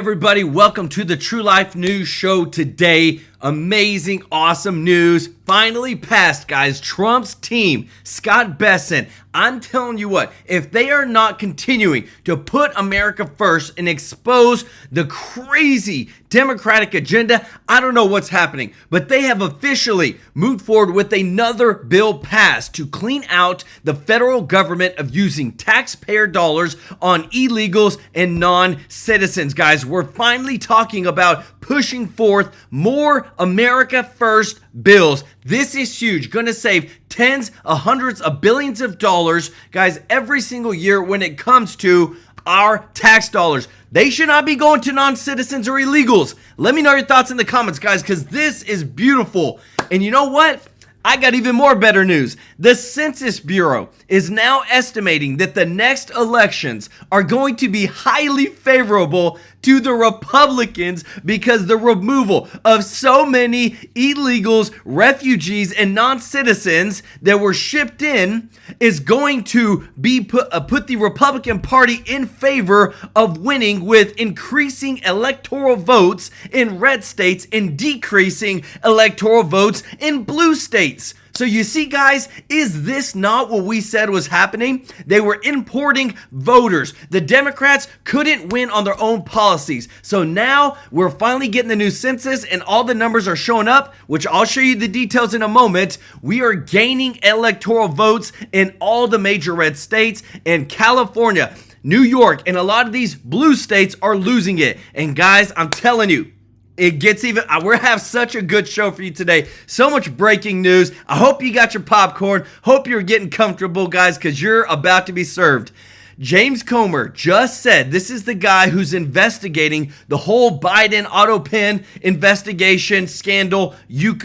Everybody, welcome to the TrueLife News Show today. Amazing, awesome news. Finally passed, guys. Trump's team, Scott Bessent. I'm telling you what, if they are not continuing to put America first and expose the crazy Democratic agenda, I don't know what's happening. But they have officially moved forward with another bill passed to clean out the federal government of using taxpayer dollars on illegals and non-citizens, guys. We're finally talking about pushing forth more America First bills. This is huge. Going to save tens of hundreds of billions of dollars, guys, every single year when it comes to our tax dollars. They should not be going to non-citizens or illegals. Let me know your thoughts in the comments, guys, because this is beautiful. And you know what? I got even more better news. The Census Bureau is now estimating that the next elections are going to be highly favorable to the Republicans because the removal of so many illegals, refugees, and non-citizens that were shipped in is going to be put the Republican Party in favor of winning with increasing electoral votes in red states and decreasing electoral votes in blue states. So you see, guys, is this not what we said was happening? They were importing voters. The Democrats couldn't win on their own policies. So now we're finally getting the new census and all the numbers are showing up, which I'll show you the details in a moment. We are gaining electoral votes in all the major red states, and California, New York, and a lot of these blue states are losing it. And guys, I'm telling you, it gets even, we have such a good show for you today. So much breaking news. I hope you got your popcorn. Hope you're getting comfortable, guys, because you're about to be served. James Comer just said, this is the guy who's investigating the whole Biden auto pen investigation scandal. You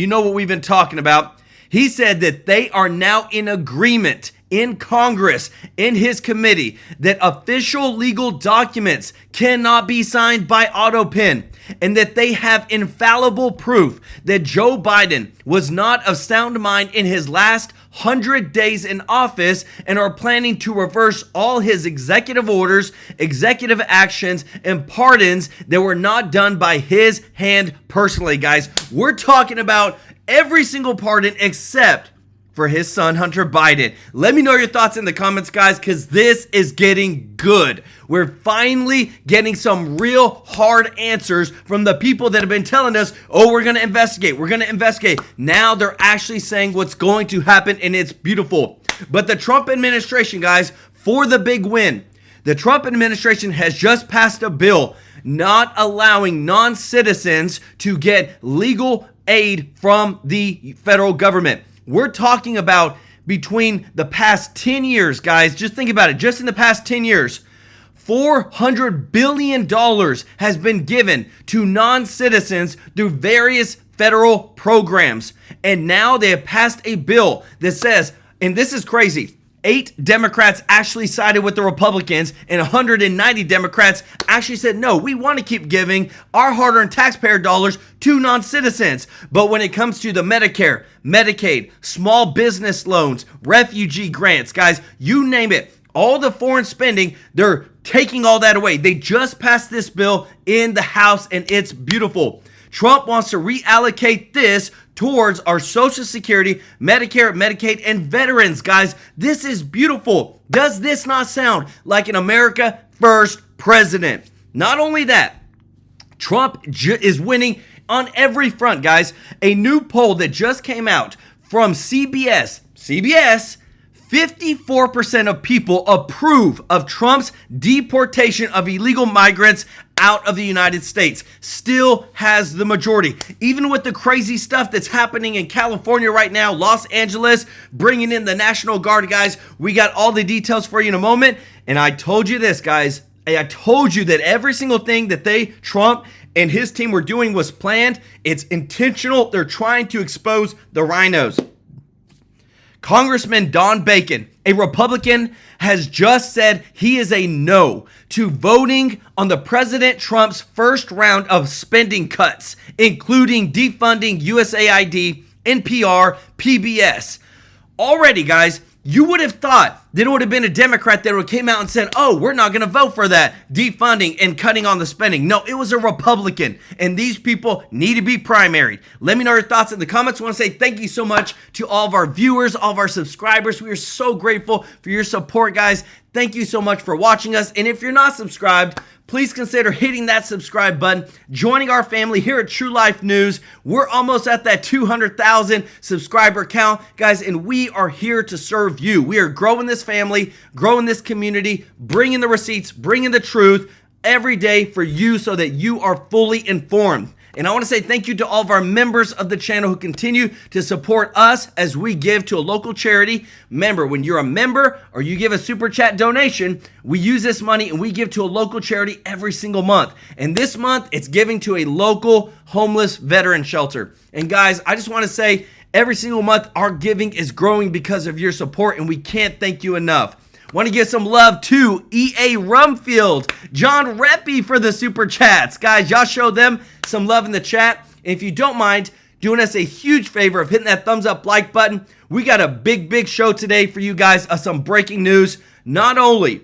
know what we've been talking about. He said that they are now in agreement in Congress, in his committee, that official legal documents cannot be signed by auto pen, and that they have infallible proof that Joe Biden was not of sound mind in his last 100 days in office and are planning to reverse all his executive orders, executive actions, and pardons that were not done by his hand personally, guys. We're talking about every single pardon except for his son, Hunter Biden. Let me know your thoughts in the comments, guys, because this is getting good. We're finally getting some real hard answers from the people that have been telling us, oh, we're going to investigate. We're going to investigate. Now they're actually saying what's going to happen, and it's beautiful. But the Trump administration, guys, for the big win, the Trump administration has just passed a bill not allowing non-citizens to get legal aid from the federal government. We're talking about between the past 10 years, guys. Just think about it. Just in the past 10 years, $400 billion has been given to non-citizens through various federal programs. And now they have passed a bill that says, and this is crazy, 8 Democrats actually sided with the Republicans, and 190 Democrats actually said, no, we want to keep giving our hard-earned taxpayer dollars to non-citizens. But when it comes to the Medicare, Medicaid, small business loans, refugee grants, guys, you name it, all the foreign spending, they're taking all that away. They just passed this bill in the House, and it's beautiful. Trump wants to reallocate this towards our Social Security, Medicare, Medicaid, and veterans, guys. This is beautiful. Does this not sound like an America First president? Not only that, Trump is winning on every front, guys. A new poll that just came out from CBS, 54% of people approve of Trump's deportation of illegal migrants out of the United States. Still has the majority. Even with the crazy stuff that's happening in California right now, Los Angeles, bringing in the National Guard, guys. We got all the details for you in a moment. And I told you this, guys. I told you that every single thing that Trump and his team were doing was planned. It's intentional. They're trying to expose the rhinos. Congressman Don Bacon, a Republican, has just said he is a no to voting on the President Trump's first round of spending cuts, including defunding USAID, NPR, PBS. Already, guys, You would have thought that it would have been a Democrat that would have came out and said, oh, we're not going to vote for that, defunding and cutting on the spending. No, it was a Republican, and these people need to be primaried. Let me know your thoughts in the comments. I want to say thank you so much to all of our viewers, all of our subscribers. We are so grateful for your support, guys. Thank you so much for watching us, and if you're not subscribed, please consider hitting that subscribe button, joining our family here at TrueLife News. We're almost at that 200,000 subscriber count, guys, and we are here to serve you. We are growing this family, growing this community, bringing the receipts, bringing the truth every day for you so that you are fully informed. And I want to say thank you to all of our members of the channel who continue to support us as we give to a local charity. Remember, when you're a member or you give a super chat donation, we use this money and we give to a local charity every single month. And this month, it's giving to a local homeless veteran shelter. And guys, I just want to say every single month, our giving is growing because of your support, and we can't thank you enough. Want to give some love to E.A. Rumfield, John Reppy for the super chats. Guys, y'all show them some love in the chat. And if you don't mind doing us a huge favor of hitting that thumbs up like button, we got a big show today for you guys. Some breaking news. Not only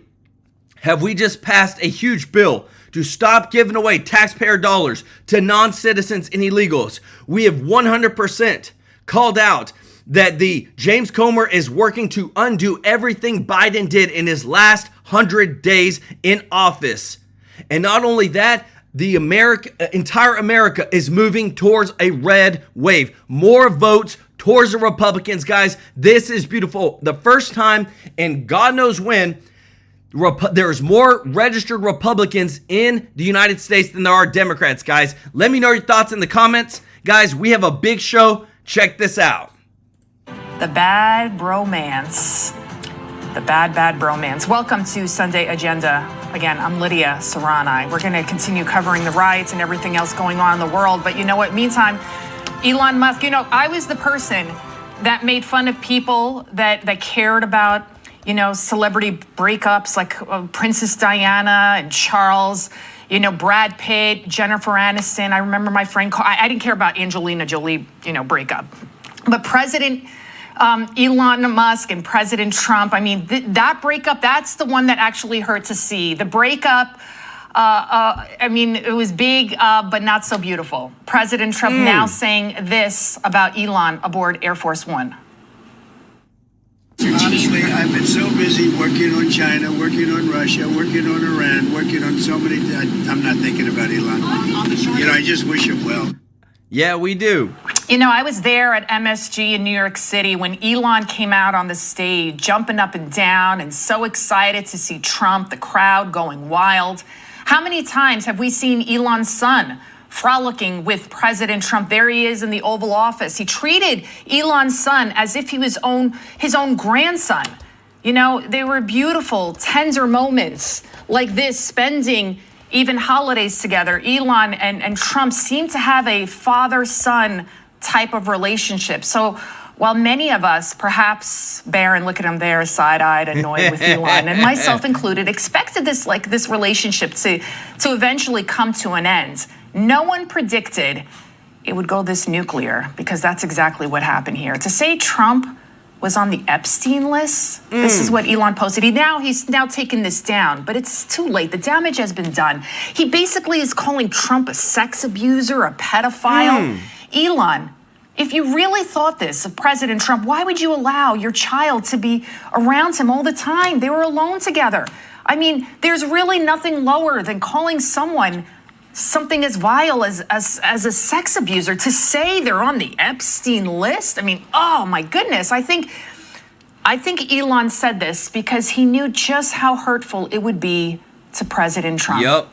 have we just passed a huge bill to stop giving away taxpayer dollars to non-citizens and illegals, we have 100% called out that the James Comer is working to undo everything Biden did in his last 100 days in office. And not only that, the entire America is moving towards a red wave. More votes towards the Republicans, guys. This is beautiful. The first time in God knows when, there's more registered Republicans in the United States than there are Democrats, guys. Let me know your thoughts in the comments. Guys, we have a big show. Check this out. The bad bromance. The bad bromance. Welcome to Sunday Agenda. Again, I'm Lydia Serrani. We're going to continue covering the riots and everything else going on in the world. But you know what? Meantime, Elon Musk, I was the person that made fun of people that cared about, celebrity breakups like Princess Diana and Charles, Brad Pitt, Jennifer Aniston. I remember my friend, I didn't care about Angelina Jolie, breakup. But President Elon Musk and President Trump, that breakup, that's the one that actually hurt to see. The breakup, it was big, but not so beautiful. President Trump now saying this about Elon aboard Air Force One. Honestly, I've been so busy working on China, working on Russia, working on Iran, working on so many, I'm not thinking about Elon. I just wish him well. Yeah, we do. I was there at MSG in New York City when Elon came out on the stage, jumping up and down and so excited to see Trump, the crowd going wild. How many times have we seen Elon's son frolicking with President Trump? There he is in the Oval Office. He treated Elon's son as if he was his own grandson. They were beautiful, tender moments like this, spending even holidays together. Elon and Trump seem to have a father-son type of relationship. So while many of us, perhaps Barron, look at him there, side-eyed, annoyed with Elon, and myself included, expected this relationship to eventually come to an end, no one predicted it would go this nuclear, because that's exactly what happened here. To say Trump was on the Epstein list, this is what Elon posted. He's now taken this down, but it's too late. The damage has been done. He basically is calling Trump a sex abuser, a pedophile. Elon, if you really thought this of President Trump, why would you allow your child to be around him all the time? They were alone together. There's really nothing lower than calling someone something as vile as a sex abuser. To say they're on the Epstein list, oh my goodness. I think Elon said this because he knew just how hurtful it would be to President Trump. Yep.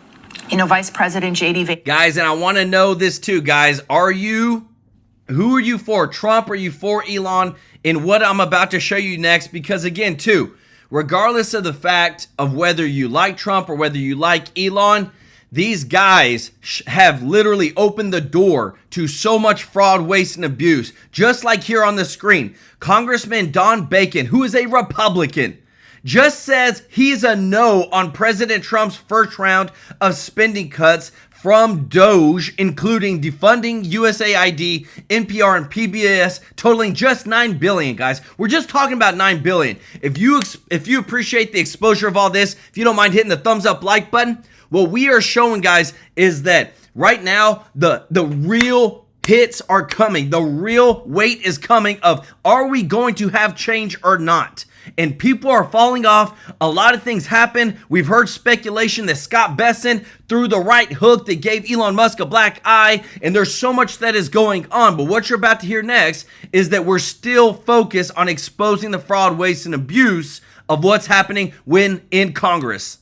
Vice President J.D. Vance. Guys, and I want to know this too, guys. Who are you for? Trump? Are you for Elon? In what I'm about to show you next, because again, too, regardless of the fact of whether you like Trump or whether you like Elon, these guys have literally opened the door to so much fraud, waste, and abuse. Just like here on the screen, Congressman Don Bacon, who is a Republican, just says he's a no on President Trump's first round of spending cuts, from Doge, including defunding USAID, NPR, and PBS, totaling just $9 billion, guys. We're just talking about $9 billion. If you appreciate the exposure of all this, if you don't mind hitting the thumbs up like button, what we are showing, guys, is that right now the real hits are coming. The real weight is coming of, are we going to have change or not? And people are falling off. A lot of things happen. We've heard speculation that Scott Bessent threw the right hook that gave Elon Musk a black eye, and there's so much that is going on. But what you're about to hear next is that we're still focused on exposing the fraud, waste, and abuse of what's happening when in Congress.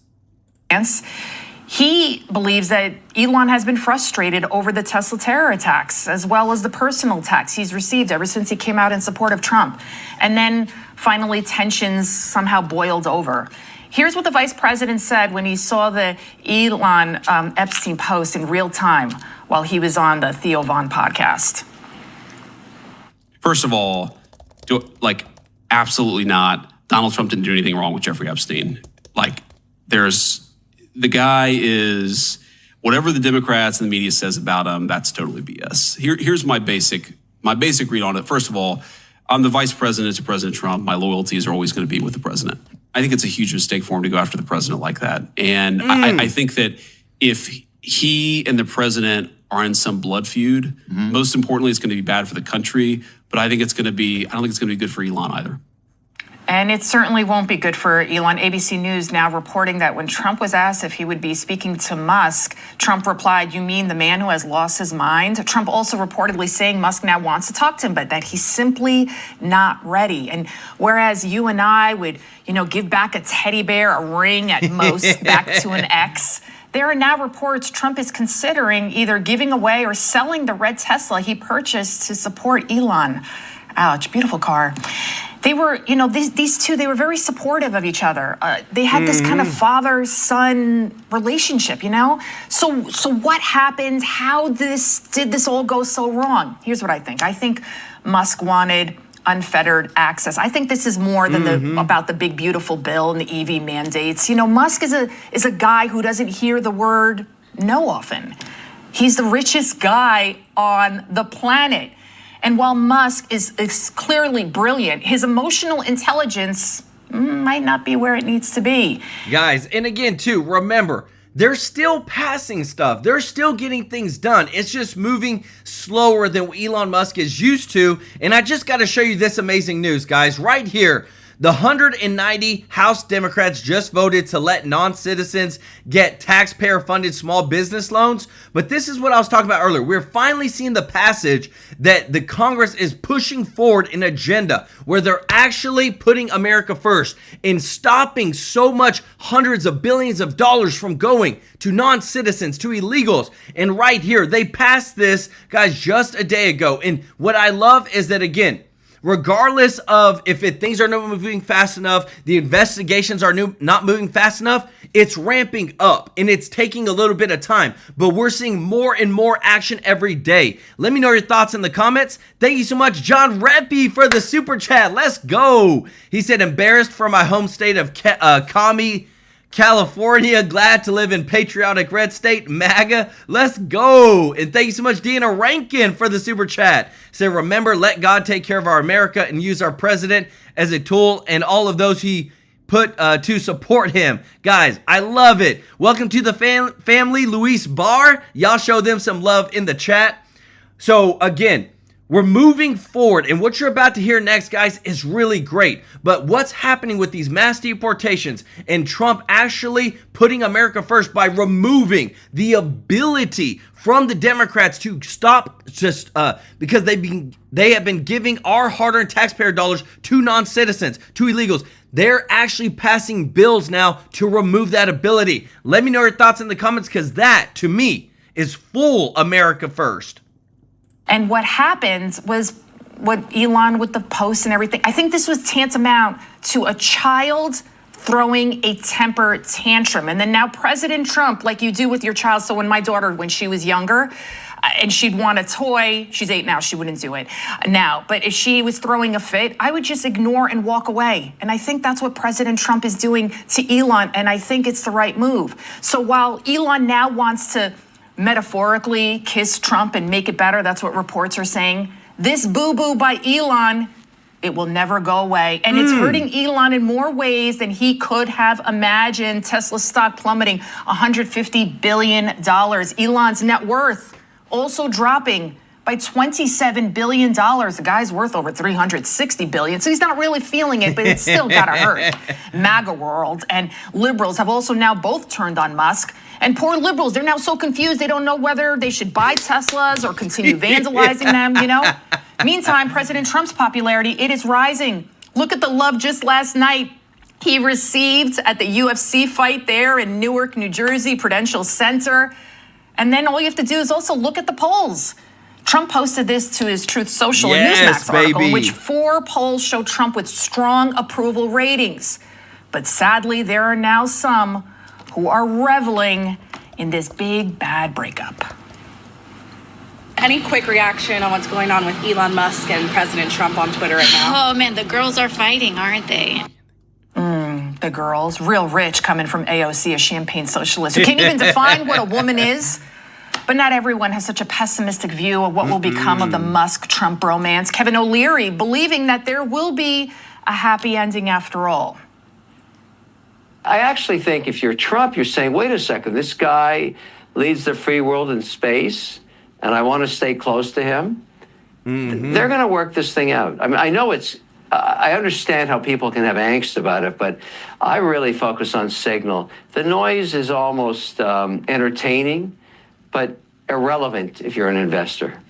He believes that Elon has been frustrated over the Tesla terror attacks, as well as the personal attacks he's received ever since he came out in support of Trump. And then finally, tensions somehow boiled over. Here's what the vice president said when he saw the Elon Epstein post in real time while he was on the Theo Von podcast. First of all, absolutely not. Donald Trump didn't do anything wrong with Jeffrey Epstein. The guy is, whatever the Democrats and the media says about him, that's totally BS. Here's my basic read on it. First of all, I'm the vice president to President Trump. My loyalties are always going to be with the president. I think it's a huge mistake for him to go after the president like that. And I think that if he and the president are in some blood feud, most importantly, it's going to be bad for the country. But I don't think it's going to be good for Elon either. And it certainly won't be good for Elon. ABC News now reporting that when Trump was asked if he would be speaking to Musk, Trump replied, "You mean the man who has lost his mind?" Trump also reportedly saying Musk now wants to talk to him, but that he's simply not ready. And whereas you and I would, give back a teddy bear, a ring at most, back to an ex, there are now reports Trump is considering either giving away or selling the red Tesla he purchased to support Elon. Ouch, beautiful car. They were, these two, they were very supportive of each other. They had this kind of father-son relationship, So what happened? How did this all go so wrong? Here's what I think. I think Musk wanted unfettered access. I think this is more than about the big, beautiful bill and the EV mandates. Musk is a guy who doesn't hear the word no often. He's the richest guy on the planet. And while Musk is clearly brilliant, his emotional intelligence might not be where it needs to be. Guys, and again, too, remember, they're still passing stuff. They're still getting things done. It's just moving slower than what Elon Musk is used to. And I just got to show you this amazing news, guys, right here. The 190 House Democrats just voted to let non-citizens get taxpayer-funded small business loans. But this is what I was talking about earlier. We're finally seeing the passage that the Congress is pushing forward an agenda where they're actually putting America first and stopping so much hundreds of billions of dollars from going to non-citizens, to illegals. And right here, they passed this, guys, just a day ago. And what I love is that, again, regardless of if things are not moving fast enough, the investigations are not moving fast enough, it's ramping up and it's taking a little bit of time. But we're seeing more and more action every day. Let me know your thoughts in the comments. Thank you so much, John Reppy, for the super chat. Let's go. He said, embarrassed for my home state of California, glad to live in patriotic red state, MAGA. Let's go. And thank you so much, Deanna Rankin, for the super chat. Say, remember, let God take care of our America and use our president as a tool and all of those he put to support him. Guys, I love it. Welcome to the family, Luis Barr. Y'all show them some love in the chat. So again, we're moving forward, and what you're about to hear next, guys, is really great. But what's happening with these mass deportations and Trump actually putting America first by removing the ability from the Democrats to stop because they have been giving our hard-earned taxpayer dollars to non-citizens, to illegals. They're actually passing bills now to remove that ability. Let me know your thoughts in the comments, because that, to me, is full America first. And what happened was what Elon with the post and everything, I think this was tantamount to a child throwing a temper tantrum. And then now President Trump, like you do with your child. So when my daughter, when she was younger, and she'd want a toy, she's 8 now, she wouldn't do it now. But if she was throwing a fit, I would just ignore and walk away. And I think that's what President Trump is doing to Elon. And I think it's the right move. So while Elon now wants to metaphorically kiss Trump and make it better. That's what reports are saying. This boo-boo by Elon, it will never go away. And it's hurting Elon in more ways than he could have imagined. Tesla stock plummeting $150 billion. Elon's net worth also dropping by $27 billion. The guy's worth over $360 billion. So he's not really feeling it, but it's still gotta hurt. MAGA world and liberals have also now both turned on Musk. And poor liberals, they're now so confused, they don't know whether they should buy Teslas or continue vandalizing them, you know? Meantime, President Trump's popularity, it is rising. Look at the love just last night he received at the UFC fight there in Newark, New Jersey, Prudential Center. And then all you have to do is also look at the polls. Trump posted this to his Truth Social and Newsmax article, in which 4 polls show Trump with strong approval ratings. But sadly, there are now some who are reveling in this big, bad breakup. Any quick reaction on what's going on with Elon Musk and President Trump on Twitter right now? Oh, man, the girls are fighting, aren't they? The girls, real rich, coming from AOC, a champagne socialist, who can't even define what a woman is. But not everyone has such a pessimistic view of what will become of the Musk-Trump romance. Kevin O'Leary believing that there will be a happy ending after all. I actually think if you're Trump, you're saying, wait a second, this guy leads the free world in space, and I want to stay close to him. They're going to work this thing out. I mean, I know I understand how people can have angst about it, but I really focus on signal. The noise is almost entertaining, but irrelevant if you're an investor.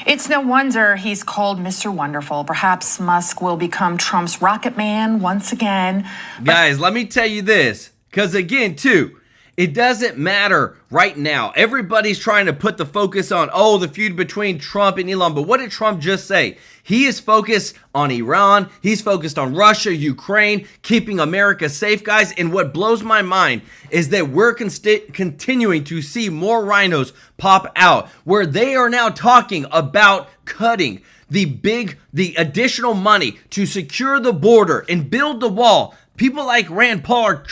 It's no wonder he's called Mr. Wonderful. Perhaps Musk will become Trump's rocket man once again. Guys, let me tell you this, because again, too, it doesn't matter right now. Everybody's trying to put the focus on, the feud between Trump and Elon. But what did Trump just say? He is focused on Iran. He's focused on Russia, Ukraine, keeping America safe, guys. And what blows my mind is that we're continuing to see more rhinos pop out, where they are now talking about cutting the additional money to secure the border and build the wall. People like Rand Paul are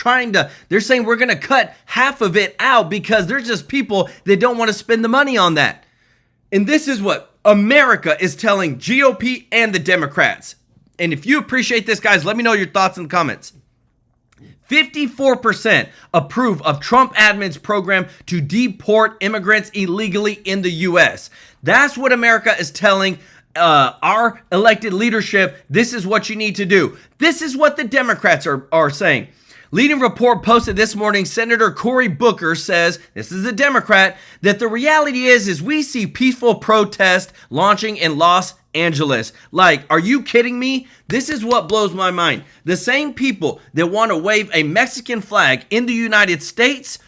they're saying we're going to cut half of it out because there's just people that don't want to spend the money on that. And this is what America is telling GOP and the Democrats. And if you appreciate this, guys, let me know your thoughts in the comments. 54% approve of Trump admin's program to deport immigrants illegally in the U.S. That's what America is telling our elected leadership. This is what you need to do. This is what the Democrats are saying. Leading report posted this morning, Senator Cory Booker says, this is a Democrat, that the reality is we see peaceful protest launching in Los Angeles. Like, are you kidding me? This is what blows my mind. The same people that want to wave a Mexican flag in the United States,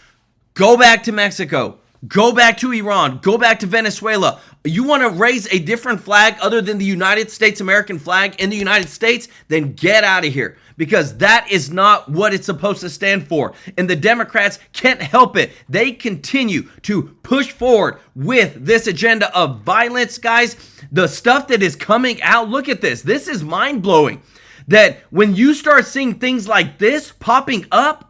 go back to Mexico. Go back to Iran. Go back to Venezuela. You want to raise a different flag other than the United States American flag in the United States? Then get out of here, because that is not what it's supposed to stand for. And the Democrats can't help it. They continue to push forward with this agenda of violence, guys. The stuff that is coming out, look at this. This is mind-blowing. That when you start seeing things like this popping up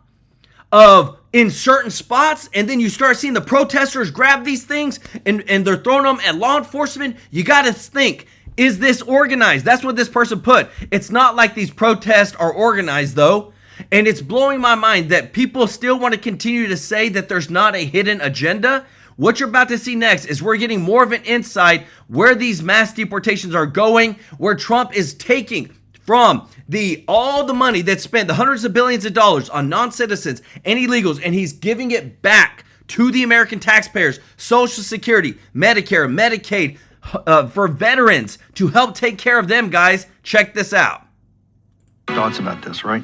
in certain spots, and then you start seeing the protesters grab these things and they're throwing them at law enforcement, you got to think, is this organized? That's what this person put. It's not like these protests are organized, though. And it's blowing my mind that people still want to continue to say that there's not a hidden agenda. What you're about to see next is we're getting more of an insight where these mass deportations are going, where Trump is taking from all the money that's spent, the hundreds of billions of dollars on non-citizens and illegals, and he's giving it back to the American taxpayers, Social Security, Medicare, Medicaid, for veterans to help take care of them, guys. Check this out. Thoughts about this, right?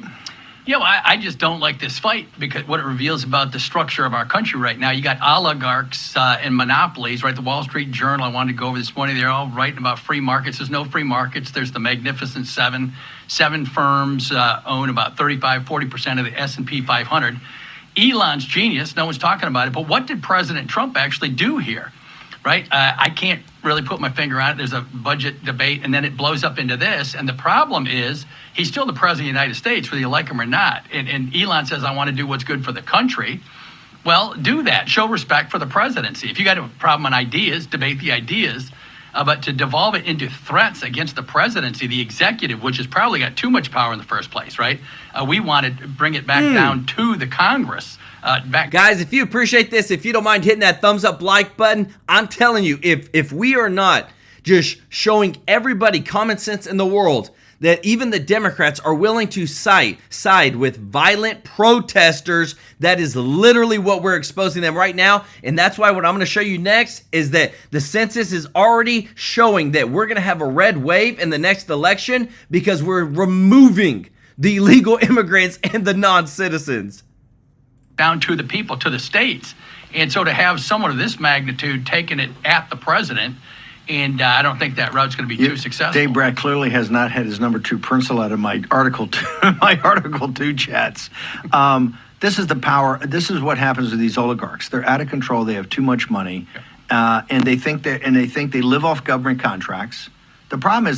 You know, I just don't like this fight because what it reveals about the structure of our country right now. You got oligarchs and monopolies, right? The Wall Street Journal, I wanted to go over this morning. They're all writing about free markets. There's no free markets. There's the Magnificent Seven. 7 firms own about 40% of the S&P 500. Elon's genius. No one's talking about it. But what did President Trump actually do here? Right? I can't really put my finger on it. There's a budget debate, and then it blows up into this. And the problem is he's still the president of the United States, whether you like him or not. And Elon says, I want to do what's good for the country. Well, do that. Show respect for the presidency. If you got a problem on ideas, debate the ideas. But to devolve it into threats against the presidency, the executive, which has probably got too much power in the first place, right? We want to bring it back down to the Congress. Guys, if you appreciate this, if you don't mind hitting that thumbs up like button, I'm telling you, if we are not just showing everybody common sense in the world, that even the Democrats are willing to side with violent protesters. That is literally what we're exposing them right now. And that's why what I'm going to show you next is that the census is already showing that we're going to have a red wave in the next election because we're removing the illegal immigrants and the non-citizens. Down to the people, to the states. And so to have someone of this magnitude taking it at the president, and I don't think that route's going to be too successful. Dave Brad clearly has not had his number 2 pencil out of my Article 2 chats. This is the power. This is what happens with these oligarchs. They're out of control. They have too much money, and they think they live off government contracts. The problem is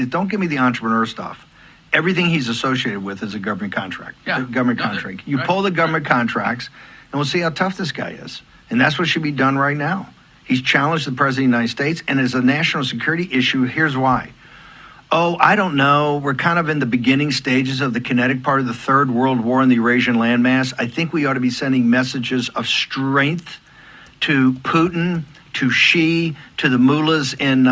don't give me the entrepreneur stuff. Everything he's associated with is a government contract. Contract. You pull the government contracts, and we'll see how tough this guy is. And that's what should be done right now. He's challenged the President of the United States, and as a national security issue, here's why. Oh, I don't know. We're kind of in the beginning stages of the kinetic part of the Third World War in the Eurasian landmass. I think we ought to be sending messages of strength to Putin, to Xi, to the mullahs in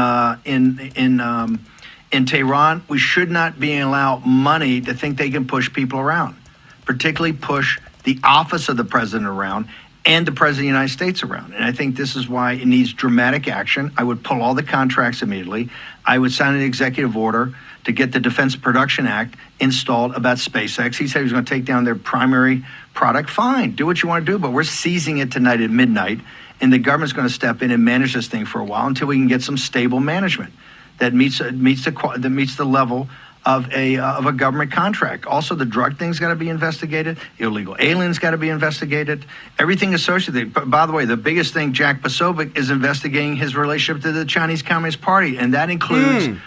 Tehran. We should not be allowed money to think they can push people around, particularly push the office of the president around and the president of the United States around. And I think this is why it needs dramatic action. I would pull all the contracts immediately. I would sign an executive order to get the Defense Production Act installed about SpaceX. He said he was going to take down their primary product. Fine, do what you want to do, but we're seizing it tonight at midnight, and the government's going to step in and manage this thing for a while until we can get some stable management that meets the level of a government contract. Also, the drug thing's got to be investigated. Illegal aliens got to be investigated. Everything associated. By the way, the biggest thing, Jack Posobiec is investigating his relationship to the Chinese Communist Party, and that includes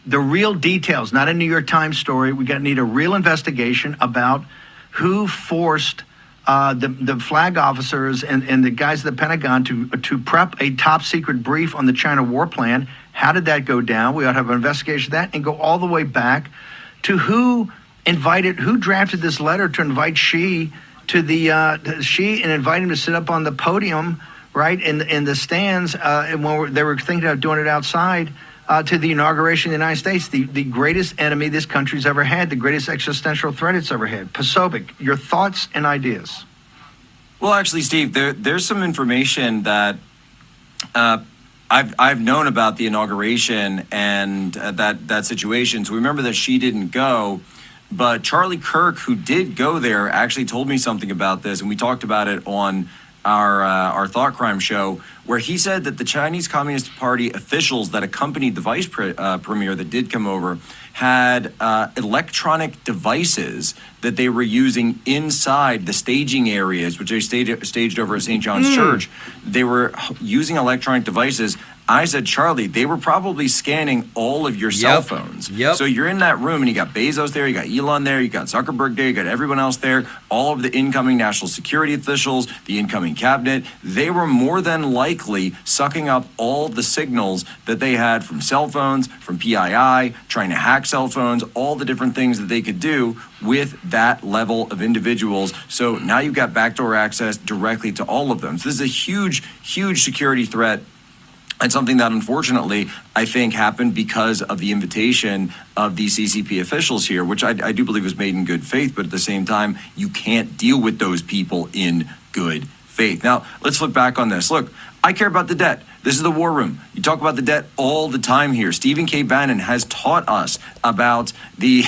the real details, not a New York Times story. We need a real investigation about who forced the flag officers and the guys at the Pentagon to prep a top secret brief on the China war plan. How did that go down? We ought to have an investigation of that and go all the way back to who drafted this letter to invite Xi and invite him to sit up on the podium, right, in the stands, and when they were thinking of doing it outside, to the inauguration of the United States, the greatest enemy this country's ever had, the greatest existential threat it's ever had. Posobiec, your thoughts and ideas. Well, actually, Steve, there's some information that I've known about the inauguration and that situation. So remember that she didn't go, but Charlie Kirk, who did go there, actually told me something about this, and we talked about it on our Thought Crime show, where he said that the Chinese Communist Party officials that accompanied the vice premier that did come over had electronic devices that they were using inside the staging areas, which they staged over at St. John's Church. They were using electronic devices. I said, Charlie, they were probably scanning all of your cell phones. So you're in that room and you got Bezos there, you got Elon there, you got Zuckerberg there, you got everyone else there, all of the incoming national security officials, the incoming cabinet. They were more than likely sucking up all the signals that they had from cell phones, from PII, trying to hack cell phones, all the different things that they could do with that level of individuals. So now you've got backdoor access directly to all of them. So this is a huge, huge security threat. And something that, unfortunately, I think happened because of the invitation of the CCP officials here, which I do believe was made in good faith. But at the same time, you can't deal with those people in good faith. Now, let's look back on this. Look, I care about the debt. This is the war room. You talk about the debt all the time here. Stephen K. Bannon has taught us about the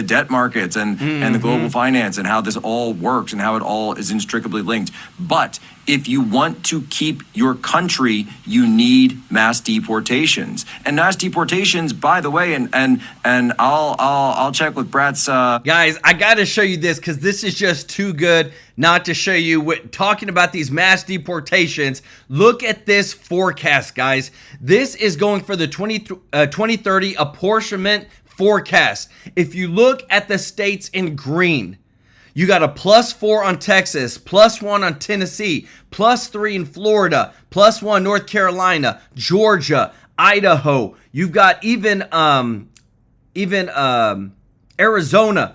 debt markets and the global finance and how this all works and how it all is inextricably linked. But if you want to keep your country, you need mass deportations. And mass deportations, by the way, and I'll check with Brad's. Guys, I got to show you this because this is just too good not to show you. Talking about these mass deportations, look at this forecast, guys. This is going for the 2030 apportionment forecast. If you look at the states in green, You got a +4 on Texas, +1 on Tennessee, +3 in Florida, +1 North Carolina, Georgia, Idaho. You've got even Arizona.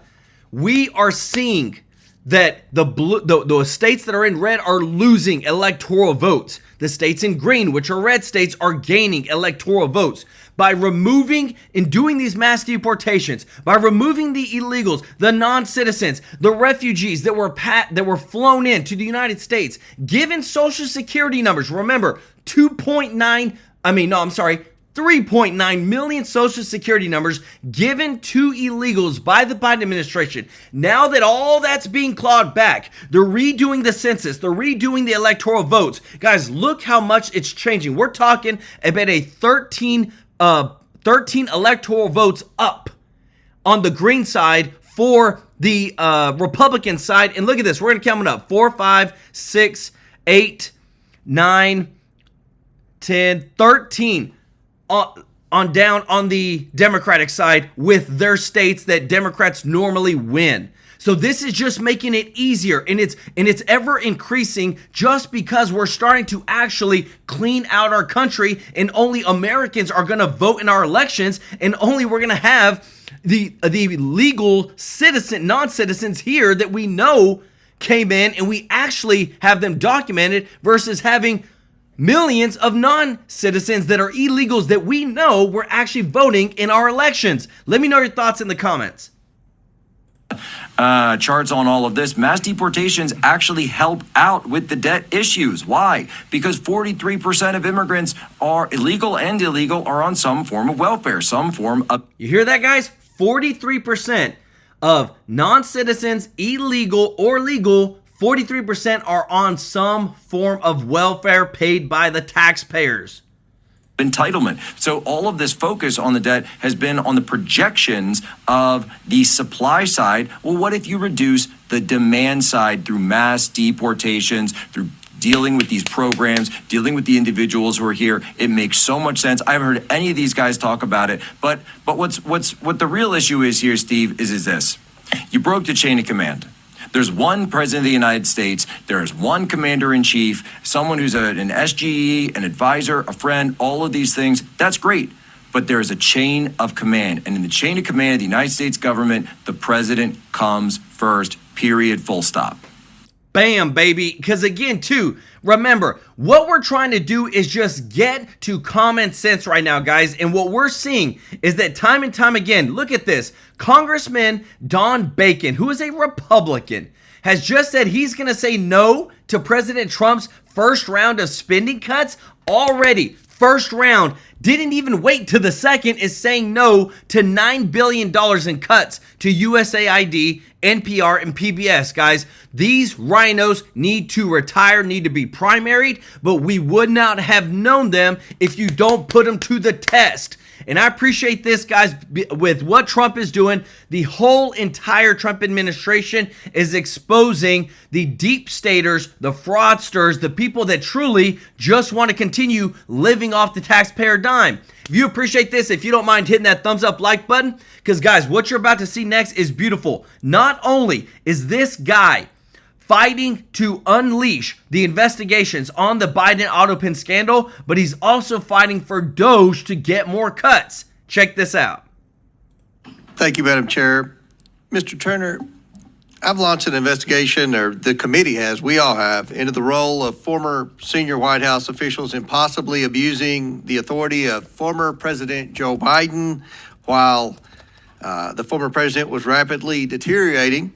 We are seeing that the states that are in red are losing electoral votes. The states in green, which are red states, are gaining electoral votes. By removing and doing these mass deportations, by removing the illegals, the non-citizens, the refugees that were flown in to the United States, given social security numbers. Remember, 3.9 million social security numbers given to illegals by the Biden administration. Now that all that's being clawed back, they're redoing the census, they're redoing the electoral votes. Guys, look how much it's changing. We're talking about a 13 electoral votes up on the green side for the Republican side. And look at this, we're going to count it up. 4, 5, 6, 8, 9, 10, 13 on down on the Democratic side with their states that Democrats normally win. So this is just making it easier, and it's ever increasing just because we're starting to actually clean out our country, and only Americans are going to vote in our elections, and only we're going to have the legal non-citizens here that we know came in, and we actually have them documented versus having millions of non-citizens that are illegals that we know were actually voting in our elections. Let me know your thoughts in the comments. Charts on all of this. Mass deportations actually help out with the debt issues. Why? Because 43% of immigrants are illegal and illegal are on some form of welfare, some form of... You hear that, guys? 43% of non-citizens, illegal or legal, 43% are on some form of welfare paid by the taxpayers. Entitlement. So all of this focus on the debt has been on the projections of the supply side. Well, what if you reduce the demand side through mass deportations, through dealing with these programs, dealing with the individuals who are here? It makes so much sense. I haven't heard any of these guys talk about it. But what the real issue is here, Steve, is this. You broke the chain of command. There's one president of the United States. There is one commander in chief, someone who's an SGE, an advisor, a friend, all of these things. That's great. But there is a chain of command. And in the chain of command of the United States government, the president comes first, period, full stop. Bam, baby. Because again, too, remember, what we're trying to do is just get to common sense right now, guys. And what we're seeing is that time and time again, look at this. Congressman Don Bacon, who is a Republican, has just said he's going to say no to President Trump's first round of spending cuts already. First round, didn't even wait to the second, is saying no to $9 billion in cuts to USAID, NPR, and PBS. Guys, these rhinos need to retire, need to be primaried, but we would not have known them if you don't put them to the test. And I appreciate this, guys, with what Trump is doing. The whole entire Trump administration is exposing the deep staters, the fraudsters, the people that truly just want to continue living off the taxpayer dime. If you appreciate this, if you don't mind hitting that thumbs up like button, because guys, what you're about to see next is beautiful. Not only is this guy fighting to unleash the investigations on the Biden autopin scandal, but he's also fighting for Doge to get more cuts. Check this out. Thank you, Madam Chair. Mr. Turner, I've launched an investigation, or the committee has, we all have, into the role of former senior White House officials in possibly abusing the authority of former President Joe Biden while the former president was rapidly deteriorating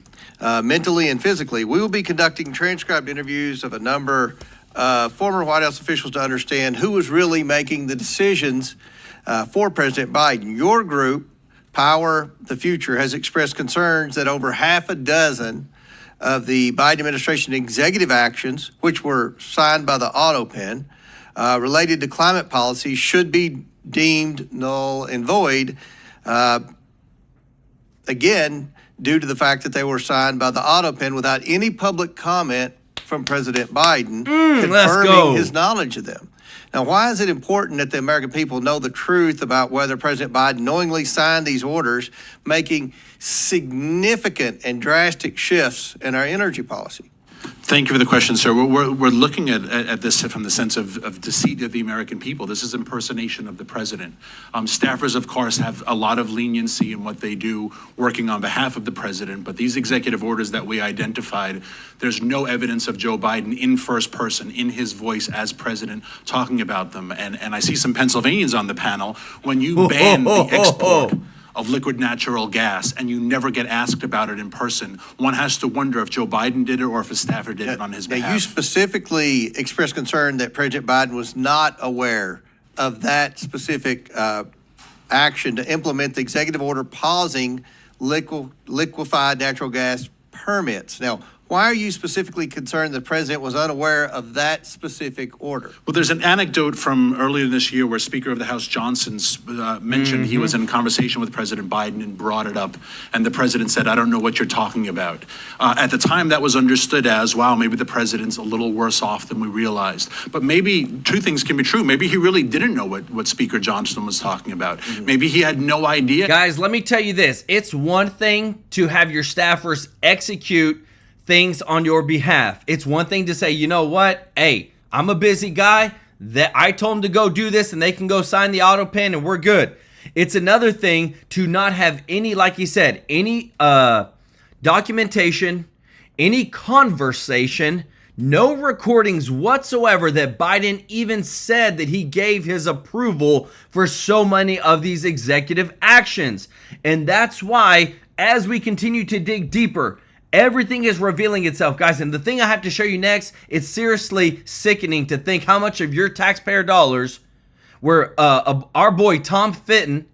mentally and physically. We will be conducting transcribed interviews of a number of former White House officials to understand who was really making the decisions for President Biden. Your group, Power the Future, has expressed concerns that over half a dozen of the Biden administration executive actions, which were signed by the autopin, related to climate policy should be deemed null and void. Again, due to the fact that they were signed by the autopin without any public comment from President Biden confirming his knowledge of them. Now, why is it important that the American people know the truth about whether President Biden knowingly signed these orders, making significant and drastic shifts in our energy policy? Thank you for the question, sir. We're looking at this from the sense of deceit of the American people. This is impersonation of the president. Staffers, of course, have a lot of leniency in what they do working on behalf of the president, but these executive orders that we identified, there's no evidence of Joe Biden in first person, in his voice as president, talking about them. And I see some Pennsylvanians on the panel. When you ban the export of liquid natural gas and you never get asked about it in person, one has to wonder if Joe Biden did it or if a staffer did it on his behalf. Now, you specifically expressed concern that President Biden was not aware of that specific action to implement the executive order pausing liquefied natural gas permits. Now, why are you specifically concerned the president was unaware of that specific order? Well, there's an anecdote from earlier this year where Speaker of the House Johnson mentioned he was in conversation with President Biden and brought it up. And the president said, I don't know what you're talking about. At the time, that was understood as, wow, maybe the president's a little worse off than we realized. But maybe two things can be true. Maybe he really didn't know what Speaker Johnson was talking about. Maybe he had no idea. Guys, let me tell you this. It's one thing to have your staffers execute things on your behalf. It's one thing to say, you know what? Hey, I'm a busy guy. That I told them to go do this and they can go sign the auto pen and we're good. It's another thing to not have any, like he said, any documentation, any conversation, no recordings whatsoever that Biden even said that he gave his approval for so many of these executive actions. And that's why, as we continue to dig deeper, everything is revealing itself, guys. And the thing I have to show you next, it's seriously sickening to think how much of your taxpayer dollars where our boy Tom Fitton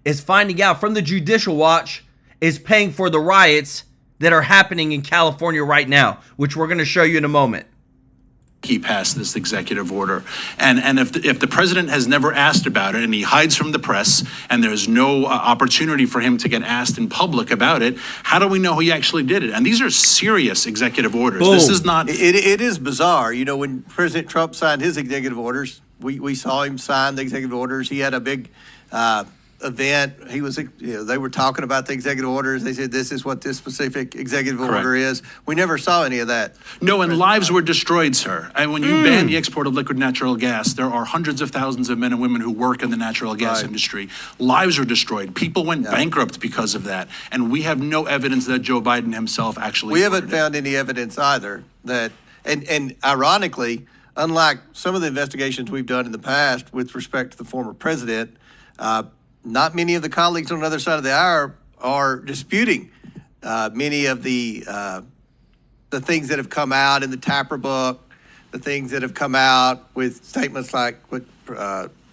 is finding out from the Judicial Watch is paying for the riots that are happening in California right now, which we're going to show you in a moment. He passed this executive order. And if the president has never asked about it and he hides from the press and there's no opportunity for him to get asked in public about it, how do we know he actually did it? And these are serious executive orders. Boom. This is not... It is bizarre. You know, when President Trump signed his executive orders, we saw him sign the executive orders. He had a big event. He was, they were talking about the executive orders. They said, this is what this specific executive order is. We never saw any of that. No, and lives were destroyed, sir. And when you ban the export of liquid natural gas, there are hundreds of thousands of men and women who work in the natural gas industry. Lives were destroyed. People went bankrupt because of that. And we have no evidence that Joe Biden himself actually... We haven't found any evidence either that, and ironically, unlike some of the investigations we've done in the past with respect to the former president, not many of the colleagues on the other side of the aisle are disputing many of the things that have come out in the Tapper book, the things that have come out with statements like what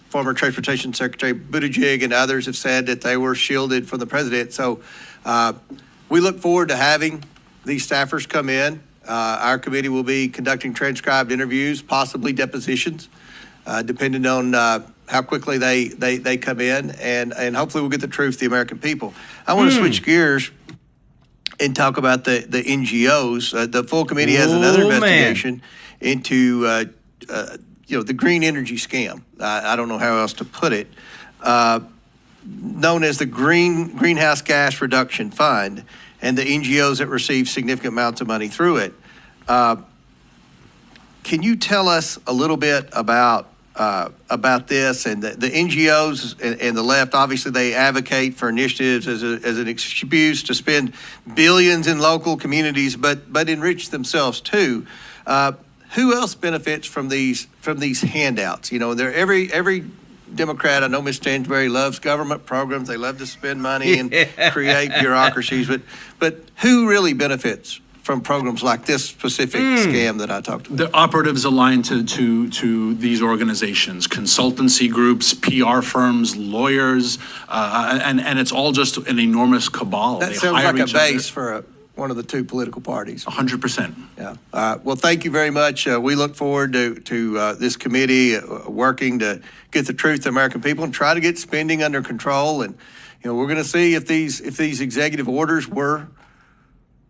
former Transportation Secretary Buttigieg and others have said that they were shielded from the president. So we look forward to having these staffers come in. Our committee will be conducting transcribed interviews, possibly depositions, depending on how quickly they come in, and hopefully we'll get the truth to the American people. I want to switch gears and talk about the NGOs. The full committee has another investigation into the green energy scam. I don't know how else to put it, known as the Greenhouse Gas Reduction Fund, and the NGOs that receive significant amounts of money through it. Can you tell us a little bit about this and the NGOs and the left? Obviously, they advocate for initiatives as an excuse to spend billions in local communities, but enrich themselves too. Who else benefits from these handouts? You know, every Democrat, I know Ms. Stansbury loves government programs. They love to spend money and create bureaucracies, but who really benefits from programs like this specific scam that I talked about? The operatives aligned to these organizations, consultancy groups, PR firms, lawyers, and it's all just an enormous cabal. That sounds like a base for one of the two political parties. 100%. Yeah. Well, thank you very much. We look forward to this committee working to get the truth to the American people and try to get spending under control. And we're going to see if these executive orders were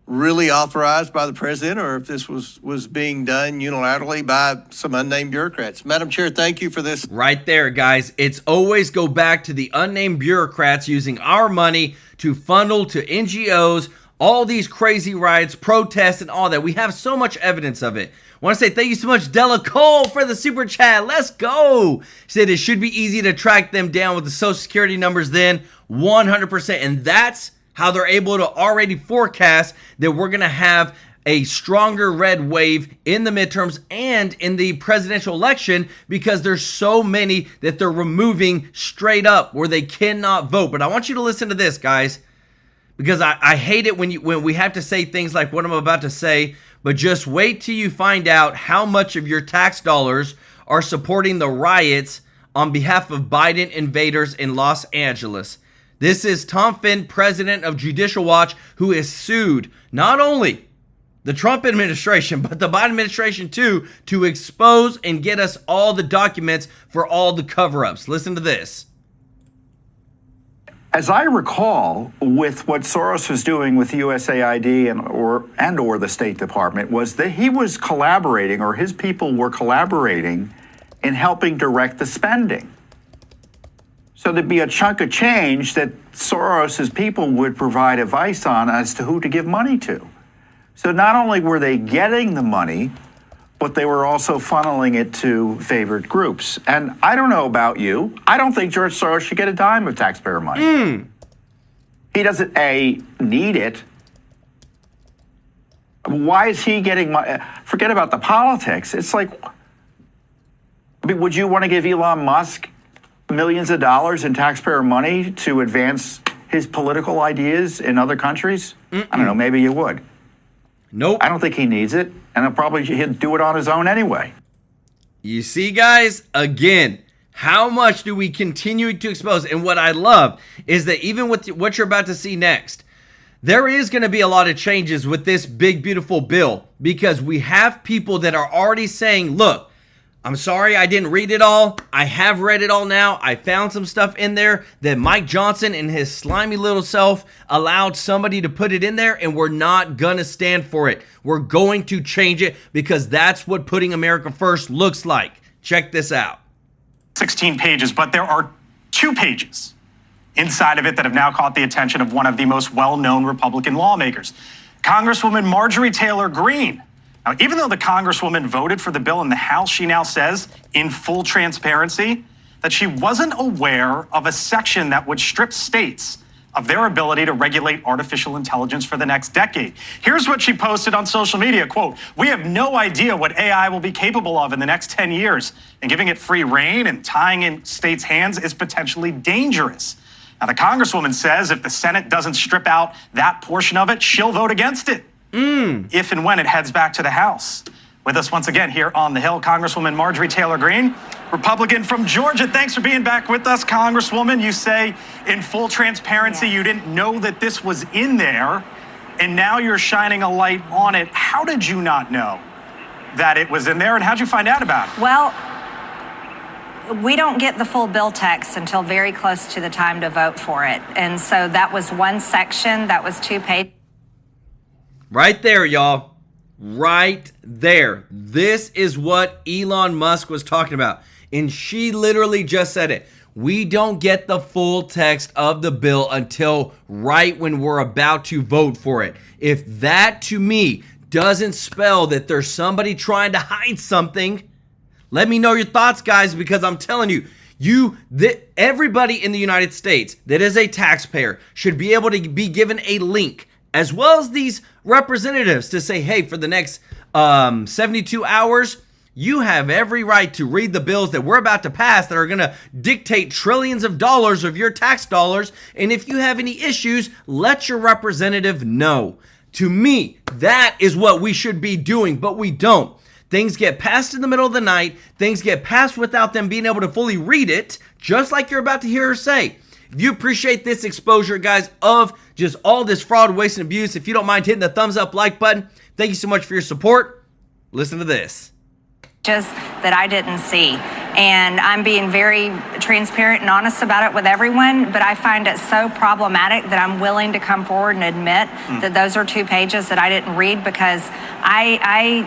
really authorized by the president or if this was being done unilaterally by some unnamed bureaucrats. Madam Chair, thank you for this. Right there, guys. It's always go back to the unnamed bureaucrats using our money to funnel to NGOs, all these crazy riots, protests, and all that. We have so much evidence of it. I want to say thank you so much, Della Cole, for the super chat. Let's go. She said it should be easy to track them down with the Social Security numbers then, 100%. And that's how they're able to already forecast that we're going to have a stronger red wave in the midterms and in the presidential election because there's so many that they're removing straight up where they cannot vote. But I want you to listen to this, guys, because I hate it when we have to say things like what I'm about to say, but just wait till you find out how much of your tax dollars are supporting the riots on behalf of Biden invaders in Los Angeles. This is Tom Finn, president of Judicial Watch, who is sued not only the Trump administration, but the Biden administration too, to expose and get us all the documents for all the cover-ups. Listen to this. As I recall, with what Soros was doing with USAID and or the State Department, was that he was collaborating, or his people were collaborating in helping direct the spending. So there'd be a chunk of change that Soros's people would provide advice on as to who to give money to. So not only were they getting the money, but they were also funneling it to favored groups. And I don't know about you. I don't think George Soros should get a dime of taxpayer money. He doesn't, need it. Why is he getting money? Forget about the politics. It's like, I mean, would you want to give Elon Musk millions of dollars in taxpayer money to advance his political ideas in other countries? I don't know, maybe you would. Nope. I don't think he needs it, and he'll do it on his own anyway. You see, guys, again, how much do we continue to expose? And what I love is that even with what you're about to see next, there is going to be a lot of changes with this big, beautiful bill because we have people that are already saying, look, I'm sorry I didn't read it all. I have read it all now. I found some stuff in there that Mike Johnson and his slimy little self allowed somebody to put it in there, and we're not going to stand for it. We're going to change it because that's what putting America first looks like. Check this out. 16 pages, but there are 2 pages inside of it that have now caught the attention of one of the most well-known Republican lawmakers, Congresswoman Marjorie Taylor Greene. Now, even though the Congresswoman voted for the bill in the House, she now says, in full transparency, that she wasn't aware of a section that would strip states of their ability to regulate artificial intelligence for the next decade. Here's what she posted on social media, quote, "We have no idea what AI will be capable of in the next 10 years, and giving it free rein and tying in states' hands is potentially dangerous." Now, the Congresswoman says if the Senate doesn't strip out that portion of it, she'll vote against it. If and when it heads back to the House. With us once again here on the Hill, Congresswoman Marjorie Taylor Greene, Republican from Georgia. Thanks for being back with us, Congresswoman. You say in full transparency you didn't know that this was in there, and now you're shining a light on it. How did you not know that it was in there, and how'd you find out about it? Well, we don't get the full bill text until very close to the time to vote for it. And so that was one section, that was 2 pages. Right there, y'all. Right there. This is what Elon Musk was talking about. And she literally just said it. We don't get the full text of the bill until right when we're about to vote for it. If that, to me, doesn't spell that there's somebody trying to hide something, let me know your thoughts, guys, because I'm telling you, everybody in the United States that is a taxpayer should be able to be given a link, as well as these representatives, to say, hey, for the next 72 hours, you have every right to read the bills that we're about to pass that are going to dictate trillions of dollars of your tax dollars. And if you have any issues, let your representative know. To me, that is what we should be doing, but we don't. Things get passed in the middle of the night. Things get passed without them being able to fully read it, just like you're about to hear her say. If you appreciate this exposure, guys, of just all this fraud, waste, and abuse, if you don't mind hitting the thumbs up like button, thank you so much for your support. Listen to this. Just that I didn't see. And I'm being very transparent and honest about it with everyone, but I find it so problematic that I'm willing to come forward and admit that those are 2 pages that I didn't read, because I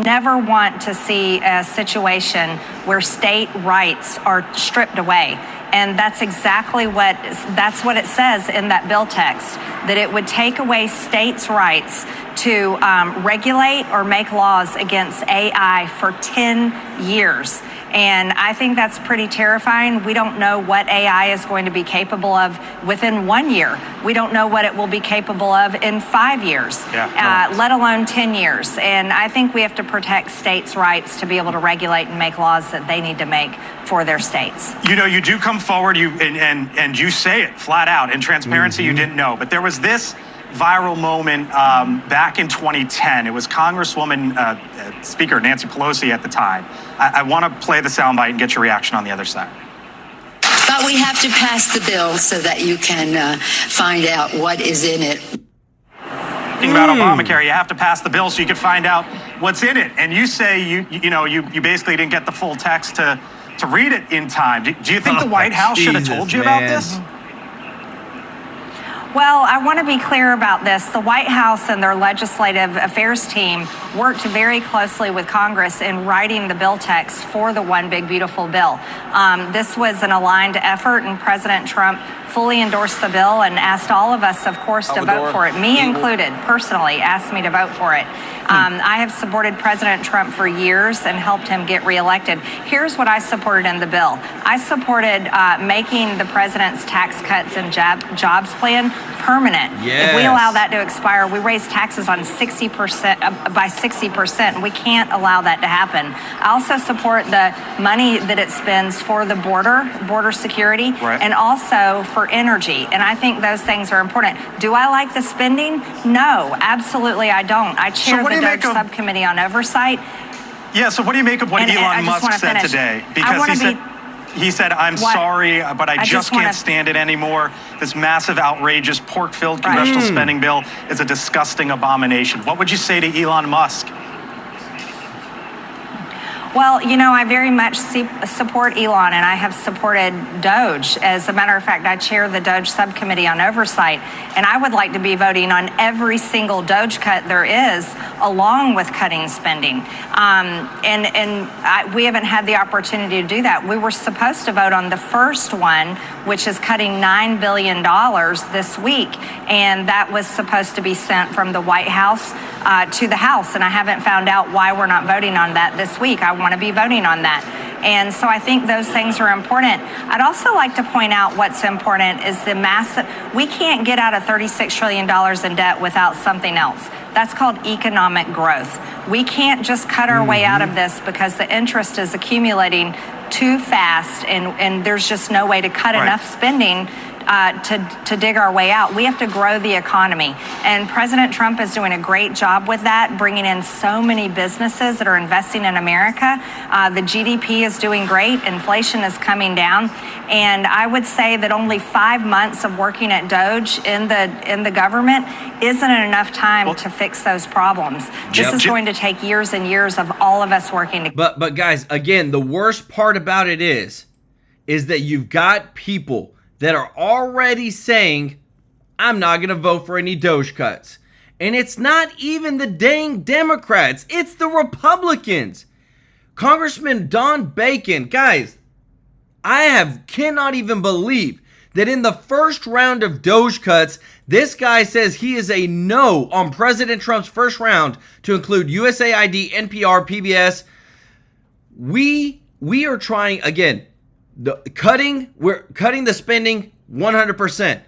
never want to see a situation where state rights are stripped away. And that's exactly what it says in that bill text, that it would take away states' rights to regulate or make laws against AI for 10 years. And I think that's pretty terrifying. We don't know what AI is going to be capable of within 1 year. We don't know what it will be capable of in 5 years, let alone 10 years. And I think we have to protect states' rights to be able to regulate and make laws that they need to make for their states. You know, you do come forward, and you say it flat out. In transparency, you didn't know. But there was this viral moment back in 2010. It was Congresswoman Speaker Nancy Pelosi at the time. I want to play the soundbite and get your reaction on the other side. But we have to pass the bill so that you can find out what is in it. Thinking about Obamacare, you have to pass the bill so you can find out what's in it. And you say you basically didn't get the full text to read it in time. Do you think the White House should have told you about this? Well, I want to be clear about this. The White House and their legislative affairs team worked very closely with Congress in writing the bill text for the One Big Beautiful Bill. This was an aligned effort, and President Trump fully endorsed the bill and asked all of us, of course, to vote for it. Me included, personally, asked me to vote for it. I have supported President Trump for years and helped him get reelected. Here's what I supported in the bill. I supported making the president's tax cuts and jobs plan permanent. Yes. If we allow that to expire, we raise taxes on 60% by 60%. We can't allow that to happen. I also support the money that it spends for the border security, and also for energy. And I think those things are important. Do I like the spending? No, absolutely I don't. I chair the DOGE subcommittee on oversight. Yeah, so what do you make of what Elon Musk said today? Because he said, I'm sorry, but I just can't stand it anymore. This massive, outrageous, pork-filled congressional spending bill is a disgusting abomination. What would you say to Elon Musk? Well, you know, I very much support Elon, and I have supported DOGE. As a matter of fact, I chair the DOGE subcommittee on oversight, and I would like to be voting on every single DOGE cut there is, along with cutting spending. We haven't had the opportunity to do that. We were supposed to vote on the first one, which is cutting $9 billion this week, and that was supposed to be sent from the White House to the House, and I haven't found out why we're not voting on that this week. I want to be voting on that. And so I think those things are important. I'd also like to point out what's important is the massive, we can't get out of $36 trillion in debt without something else. That's called economic growth. We can't just cut our way out of this because the interest is accumulating too fast, and there's just no way to cut enough spending to dig our way out. We have to grow the economy. And President Trump is doing a great job with that, bringing in so many businesses that are investing in America. The GDP is doing great. Inflation is coming down. And I would say that only 5 months of working at DOGE in the government isn't enough time to fix those problems. This is going to take years and years of all of us working together. But guys, again, the worst part about it is that you've got people that are already saying, I'm not going to vote for any DOGE cuts. And it's not even the dang Democrats. It's the Republicans. Congressman Don Bacon, guys, I cannot even believe that in the first round of DOGE cuts, this guy says he is a no on President Trump's first round to include USAID, NPR, PBS. We are trying, again, we're cutting the spending 100%.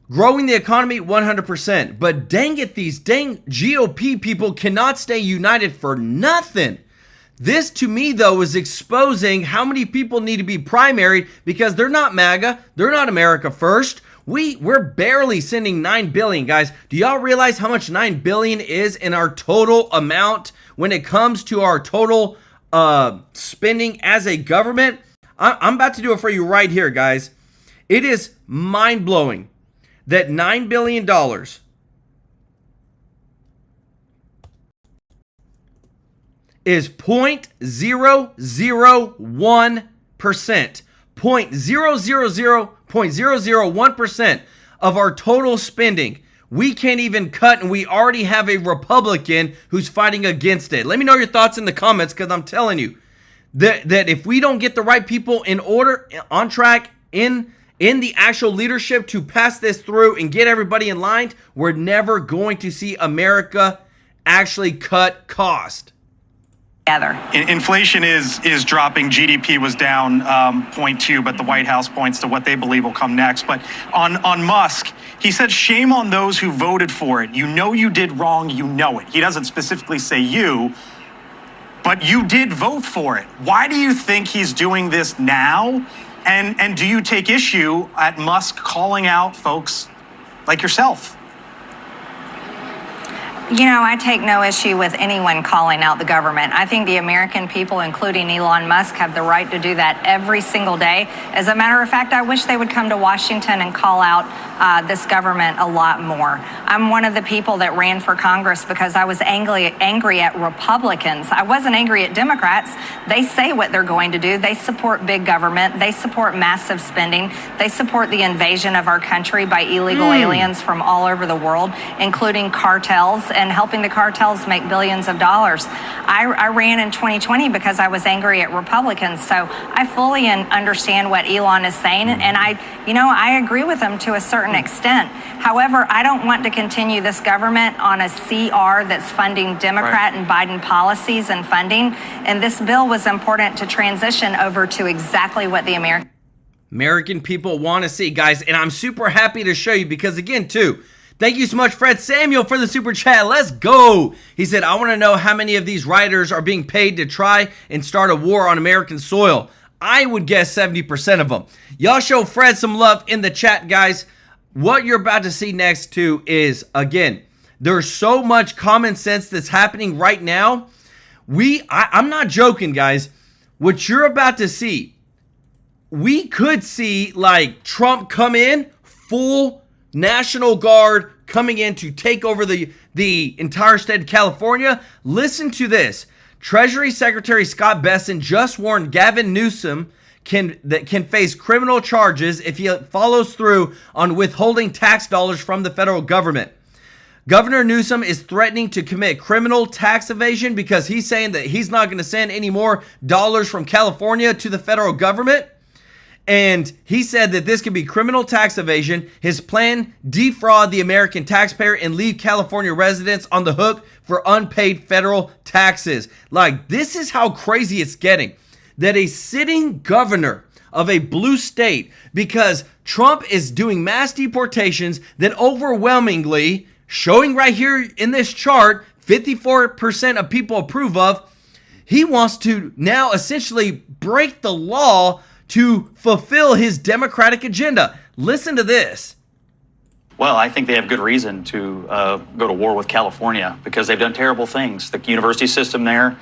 Growing the economy 100%. But dang it, these dang GOP people cannot stay united for nothing. This to me though is exposing how many people need to be primaried because they're not MAGA, they're not America First. We're barely sending $9 billion, guys. Do y'all realize how much $9 billion is in our total amount when it comes to our total spending as a government? I'm about to do it for you right here, guys. It is mind-blowing that $9 billion is 0.001%. 0.001% of our total spending. We can't even cut, and we already have a Republican who's fighting against it. Let me know your thoughts in the comments, because I'm telling you that if we don't get the right people in order, on track, in the actual leadership to pass this through and get everybody in line, we're never going to see America actually cut cost. Inflation is dropping. GDP was down 0.2, but the White House points to what they believe will come next. But on Musk, he said, shame on those who voted for it. You know you did wrong. You know it. He doesn't specifically say you, but you did vote for it. Why do you think he's doing this now? And do you take issue at Musk calling out folks like yourself? You know, I take no issue with anyone calling out the government. I think the American people, including Elon Musk, have the right to do that every single day. As a matter of fact, I wish they would come to Washington and call out this government a lot more. I'm one of the people that ran for Congress because I was angry at Republicans. I wasn't angry at Democrats. They say what they're going to do. They support big government. They support massive spending. They support the invasion of our country by illegal aliens from all over the world, including cartels, and helping the cartels make billions of dollars. I ran in 2020 because I was angry at Republicans. So I fully understand what Elon is saying, and I agree with him to a certain extent. However, I don't want to continue this government on a CR that's funding Democrat and Biden policies and funding. And this bill was important to transition over to exactly what the American people want to see, guys. And I'm super happy to show you because, again, too, thank you so much, Fred Samuel, for the super chat. Let's go. He said, I want to know how many of these writers are being paid to try and start a war on American soil. I would guess 70% of them. Y'all show Fred some love in the chat, guys. What you're about to see next, too, is, again, there's so much common sense that's happening right now. I'm not joking, guys. What you're about to see, we could see, like, Trump come in, full National Guard coming in to take over the entire state of California. Listen to this. Treasury Secretary Scott Bessent just warned Gavin Newsom can face criminal charges if he follows through on withholding tax dollars from the federal government. Governor Newsom is threatening to commit criminal tax evasion because he's saying that he's not going to send any more dollars from California to the federal government. And he said that this could be criminal tax evasion. His plan, defraud the American taxpayer and leave California residents on the hook for unpaid federal taxes. Like, this is how crazy it's getting. That a sitting governor of a blue state, because Trump is doing mass deportations that overwhelmingly, showing right here in this chart, 54% of people approve of, he wants to now essentially break the law to fulfill his Democratic agenda. Listen to this. Well, I think they have good reason to go to war with California because they've done terrible things. The university system there,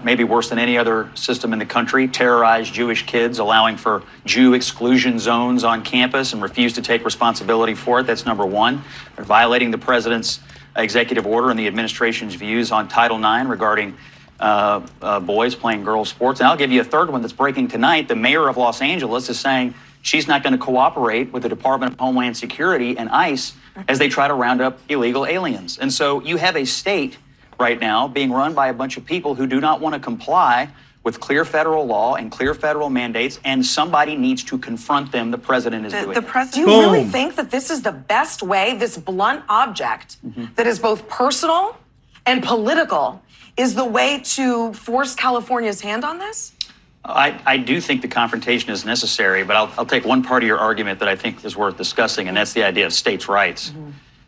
maybe worse than any other system in the country, terrorized Jewish kids, allowing for Jew exclusion zones on campus and refused to take responsibility for it. That's number one. They're violating the president's executive order and the administration's views on Title IX regarding boys playing girls' sports. And I'll give you a third one that's breaking tonight. The mayor of Los Angeles is saying she's not going to cooperate with the Department of Homeland Security and ICE as they try to round up illegal aliens. And so you have a state right now being run by a bunch of people who do not want to comply with clear federal law and clear federal mandates, and somebody needs to confront them. The president is doing it. Do you really think that this is the best way, this blunt object that is both personal and political, is the way to force California's hand on this? I do think the confrontation is necessary, but I'll take one part of your argument that I think is worth discussing, and that's the idea of states' rights.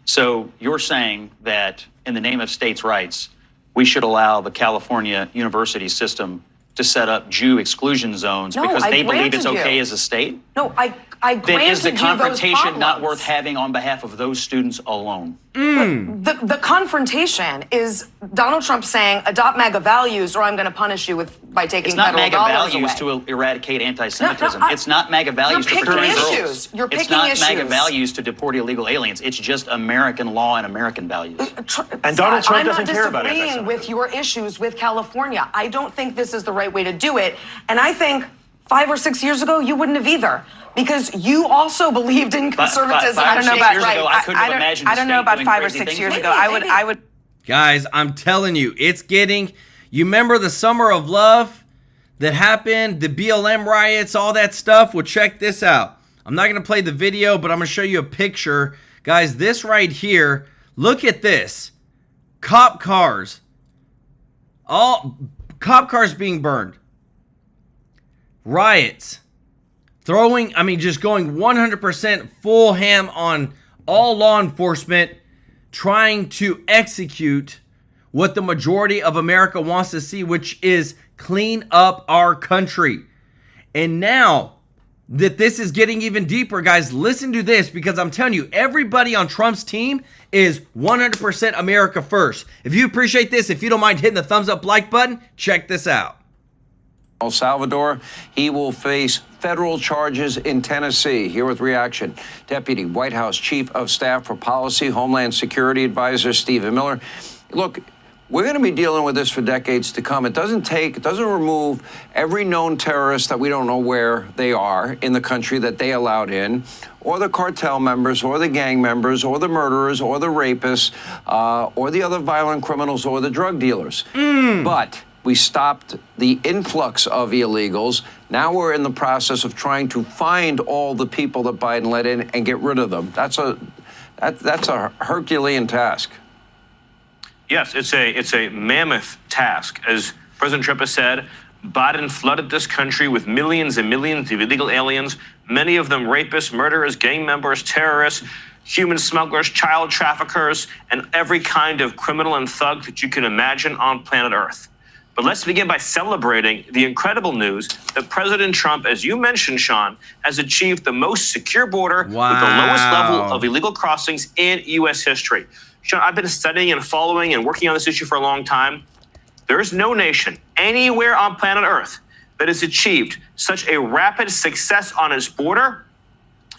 So you're saying that in the name of states' rights, we should allow the California university system to set up Jew exclusion zones because they believe it's okay as a state? No, I granted then is the you confrontation those not worth having on behalf of those students alone? The confrontation is Donald Trump saying, adopt MAGA values or I'm going to punish you by taking it's not federal MAGA dollars values away. to eradicate anti-Semitism. It's not MAGA values to protect girls. You're picking it's not issues. MAGA values to deport illegal aliens. It's just American law and American values. And Donald Trump I'm doesn't not care about disagreeing with your issues with California. I don't think this is the right way to do it. And I think 5 or 6 years ago, you wouldn't have either. Because you also believed in conservatism. I don't know about I don't know about 5 or 6 years ago. I would. Guys, I'm telling you, it's getting. You remember the Summer of Love that happened, the BLM riots, all that stuff? Well, check this out. I'm not going to play the video, but I'm going to show you a picture. Guys, this right here, look at this. Cop cars. All cop cars being burned. Riots. Just going 100% full ham on all law enforcement, trying to execute what the majority of America wants to see, which is clean up our country. And now that this is getting even deeper, guys, listen to this, because I'm telling you, everybody on Trump's team is 100% America first. If you appreciate this, if you don't mind hitting the thumbs up like button, check this out. El Salvador, he will face federal charges in Tennessee. Here with reaction, Deputy White House Chief of Staff for Policy, Homeland Security Advisor Stephen Miller. Look, we're going to be dealing with this for decades to come. It doesn't remove every known terrorist that we don't know where they are in the country that they allowed in, or the cartel members, or the gang members, or the murderers, or the rapists, or the other violent criminals, or the drug dealers. But we stopped the influx of illegals. Now we're in the process of trying to find all the people that Biden let in and get rid of them. That's a Herculean task. Yes, it's a mammoth task. As President Trump has said, Biden flooded this country with millions and millions of illegal aliens, many of them rapists, murderers, gang members, terrorists, human smugglers, child traffickers, and every kind of criminal and thug that you can imagine on planet Earth. But let's begin by celebrating the incredible news that President Trump, as you mentioned, Sean, has achieved the most secure border with the lowest level of illegal crossings in U.S. history. Sean, I've been studying and following and working on this issue for a long time. There is no nation anywhere on planet Earth that has achieved such a rapid success on its border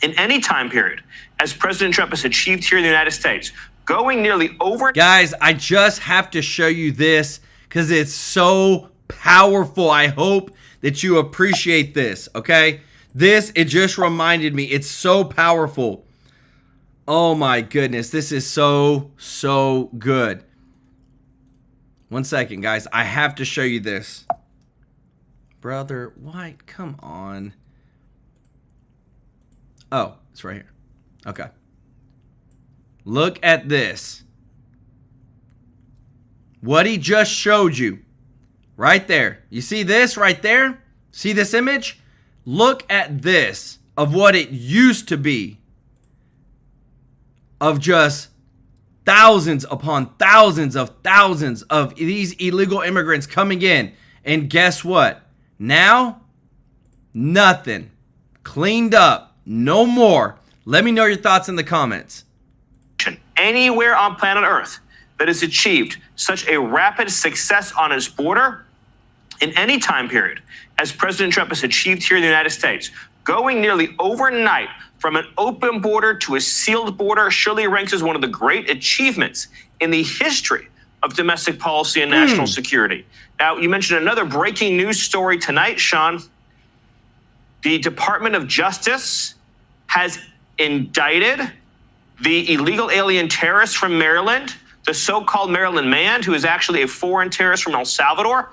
in any time period as President Trump has achieved here in the United States, going nearly over. Guys, I just have to show you this because it's so powerful. I hope that you appreciate this, okay? It just reminded me. It's so powerful. Oh my goodness, this is so good. 1 second, guys. I have to show you this. Brother White, come on. Oh, it's right here. Okay. Look at this. What he just showed you. Right there. You see this right there? See this image? Look at this of what it used to be. Of just thousands upon thousands of these illegal immigrants coming in. And guess what? Now, nothing. Cleaned up. No more. Let me know your thoughts in the comments. Anywhere on planet Earth that has achieved such a rapid success on its border in any time period as President Trump has achieved here in the United States, going nearly overnight from an open border to a sealed border, surely ranks as one of the great achievements in the history of domestic policy and national security. Now, you mentioned another breaking news story tonight, Sean. The Department of Justice has indicted the illegal alien terrorist from Maryland, the so-called Maryland man, who is actually a foreign terrorist from El Salvador,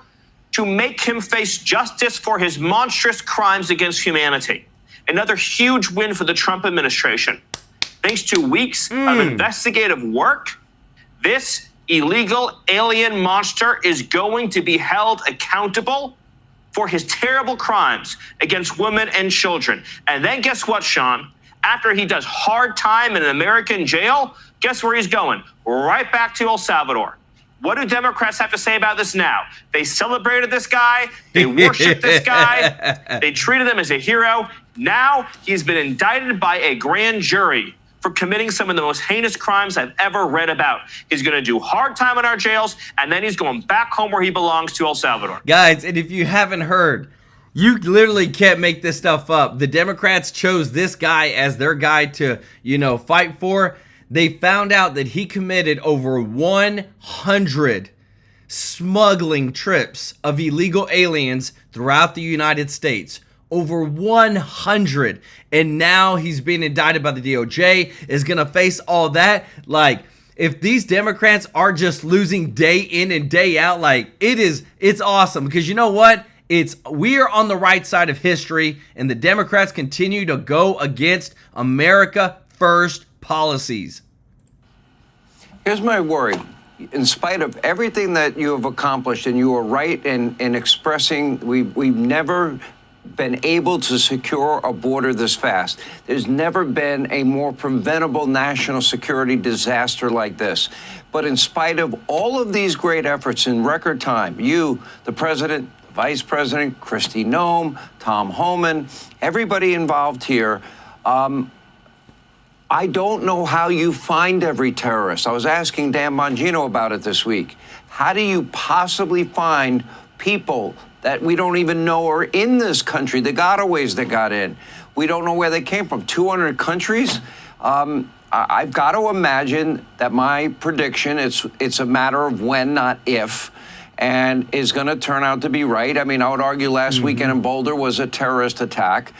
to make him face justice for his monstrous crimes against humanity. Another huge win for the Trump administration. Thanks to weeks of investigative work, this illegal alien monster is going to be held accountable for his terrible crimes against women and children. And then guess what, Sean? After he does hard time in an American jail, guess where he's going? Right back to El Salvador. What do Democrats have to say about this now? They celebrated this guy. They worshiped this guy. They treated him as a hero. Now he's been indicted by a grand jury for committing some of the most heinous crimes I've ever read about. He's going to do hard time in our jails, and then he's going back home where he belongs, to El Salvador. Guys, and if you haven't heard, you literally can't make this stuff up. The Democrats chose this guy as their guy to, fight for. They found out that he committed over 100 smuggling trips of illegal aliens throughout the United States. Over 100. And now he's being indicted by the DOJ, is going to face all that. Like, if these Democrats are just losing day in and day out, like, it's awesome. Because you know what? We are on the right side of history, and the Democrats continue to go against America First policies. Here's my worry. In spite of everything that you have accomplished, and you are right in expressing, we've never been able to secure a border this fast. There's never been a more preventable national security disaster like this. But in spite of all of these great efforts in record time, you, the president, the vice president, Kristi Noem, Tom Homan, everybody involved here, I don't know how you find every terrorist. I was asking Dan Bongino about it this week. How do you possibly find people that we don't even know are in this country, the gotaways that got in? We don't know where they came from. 200 countries? I've got to imagine that my prediction, it's a matter of when, not if, and is going to turn out to be right. I mean, I would argue last weekend in Boulder was a terrorist attack.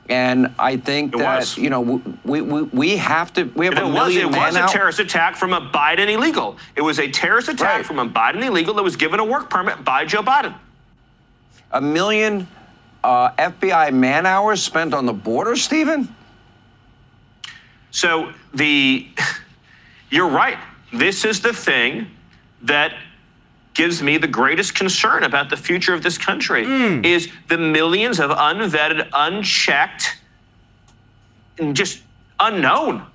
And I think that, you know, we have a million It was a terrorist attack from a Biden illegal. It was a terrorist attack from a Biden illegal that was given a work permit by Joe Biden. 1 million FBI man hours spent on the border, Stephen? So you're right. This is the thing that gives me the greatest concern about the future of this country is the millions of unvetted, unchecked, and just unknown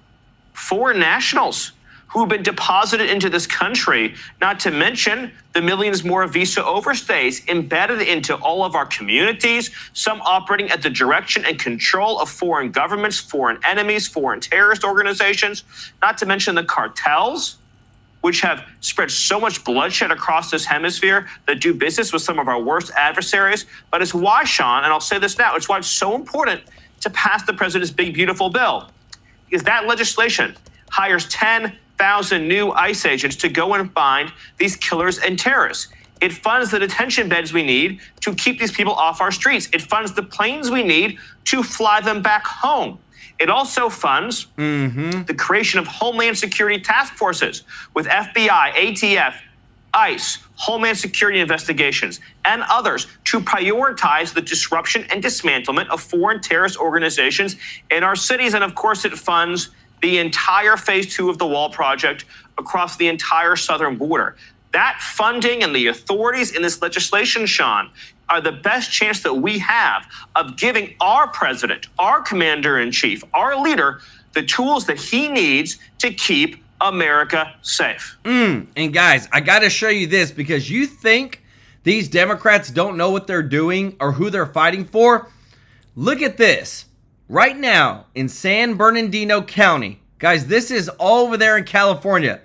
foreign nationals who have been deposited into this country, not to mention the millions more visa overstays embedded into all of our communities, some operating at the direction and control of foreign governments, foreign enemies, foreign terrorist organizations, not to mention the cartels, which have spread so much bloodshed across this hemisphere that do business with some of our worst adversaries. But it's why, Sean, and I'll say this now, it's why it's so important to pass the president's big, beautiful bill. Because that legislation hires 10,000 new ICE agents to go and find these killers and terrorists. It funds the detention beds we need to keep these people off our streets. It funds the planes we need to fly them back home. It also funds the creation of Homeland Security task forces with FBI, ATF, ICE, Homeland Security investigations, and others to prioritize the disruption and dismantlement of foreign terrorist organizations in our cities. And of course, it funds the entire phase 2 of the Wall Project across the entire southern border. That funding and the authorities in this legislation, Sean, are the best chance that we have of giving our president, our commander-in-chief, our leader, the tools that he needs to keep America safe. And guys, I got to show you this because you think these Democrats don't know what they're doing or who they're fighting for? Look at this. Right now in San Bernardino County, guys, this is all over there in California.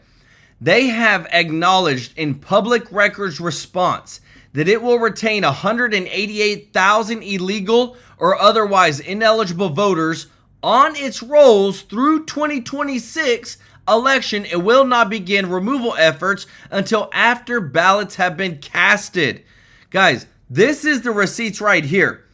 They have acknowledged in public records response that it will retain 188,000 illegal or otherwise ineligible voters on its rolls through 2026 election. It will not begin removal efforts until after ballots have been casted. Guys, this is the receipts right here.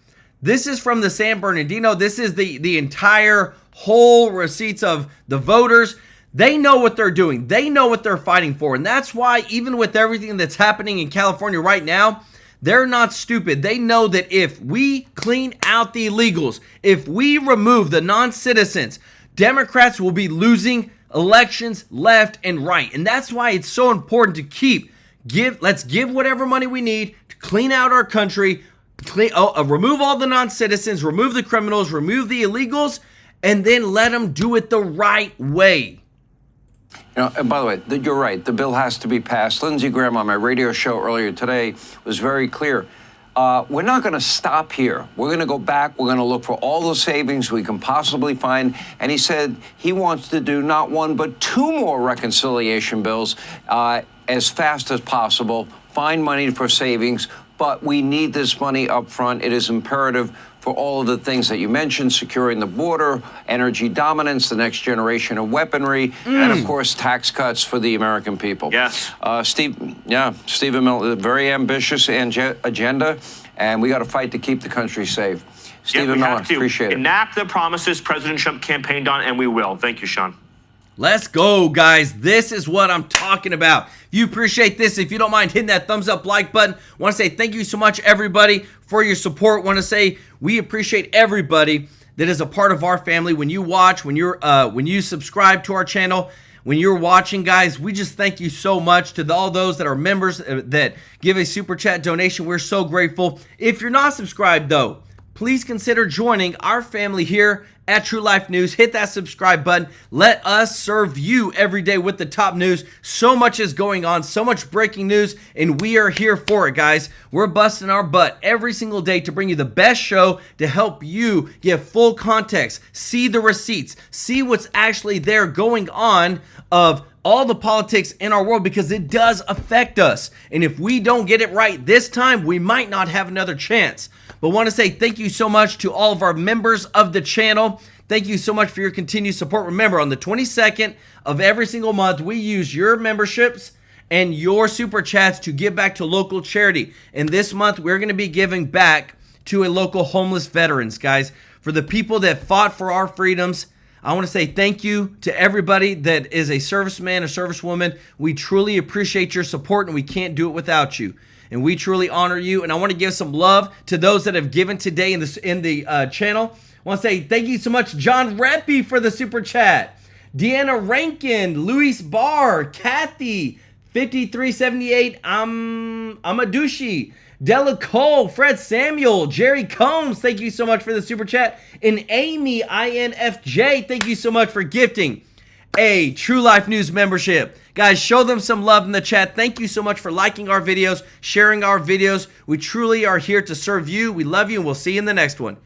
This is from the San Bernardino. This is the entire whole receipts of the voters. They know what they're doing. They know what they're fighting for. And that's why even with everything that's happening in California right now, they're not stupid. They know that if we clean out the illegals, if we remove the non-citizens, Democrats will be losing elections left and right. And that's why it's so important to let's give whatever money we need to clean out our country, remove all the non-citizens, remove the criminals, remove the illegals, and then let them do it the right way. You know, and by the way, you're right. The bill has to be passed. Lindsey Graham on my radio show earlier today was very clear. We're not going to stop here. We're going to go back. We're going to look for all the savings we can possibly find. And he said he wants to do not one, but 2 more reconciliation bills as fast as possible. Find money for savings. But we need this money up front. It is imperative for all of the things that you mentioned, securing the border, energy dominance, the next generation of weaponry, and of course, tax cuts for the American people. Yes. Stephen Miller, very ambitious agenda. and we got to fight to keep the country safe. Stephen we Miller, have to appreciate it. enact the promises President Trump campaigned on, and we will. Thank you, Sean. Let's go, guys. This is what I'm talking about. If you appreciate this, if you don't mind hitting that thumbs up like button, want to say thank you so much, everybody, for your support. Want to say we appreciate everybody that is a part of our family. When you watch, when you subscribe to our channel, when you're watching, guys, we just thank you so much. To all those that are members that give a super chat donation, we're so grateful. If you're not subscribed, though, please consider joining our family here at True Life News. Hit that subscribe button. Let us serve you every day with the top news. So much is going on, so much breaking news, and we are here for it, guys. We're busting our butt every single day to bring you the best show to help you get full context, see the receipts, see what's actually there going on of all the politics in our world, because it does affect us. And if we don't get it right this time, we might not have another chance. But want to say thank you so much to all of our members of the channel. Thank you so much for your continued support. Remember, on the 22nd of every single month, we use your memberships and your super chats to give back to local charity. And this month, we're going to be giving back to a local homeless veterans, guys. For the people that fought for our freedoms, I want to say thank you to everybody that is a serviceman or servicewoman. We truly appreciate your support, and we can't do it without you. And we truly honor you. And I want to give some love to those that have given today in the channel. I want to say thank you so much, John Reppy, for the super chat. Deanna Rankin, Luis Barr, Kathy, 5378, Amadushi, Della Cole, Fred Samuel, Jerry Combs, thank you so much for the super chat. And Amy INFJ, thank you so much for gifting a True Life News membership. Guys, show them some love in the chat. Thank you so much for liking our videos, sharing our videos. We truly are here to serve you. We love you, and we'll see you in the next one.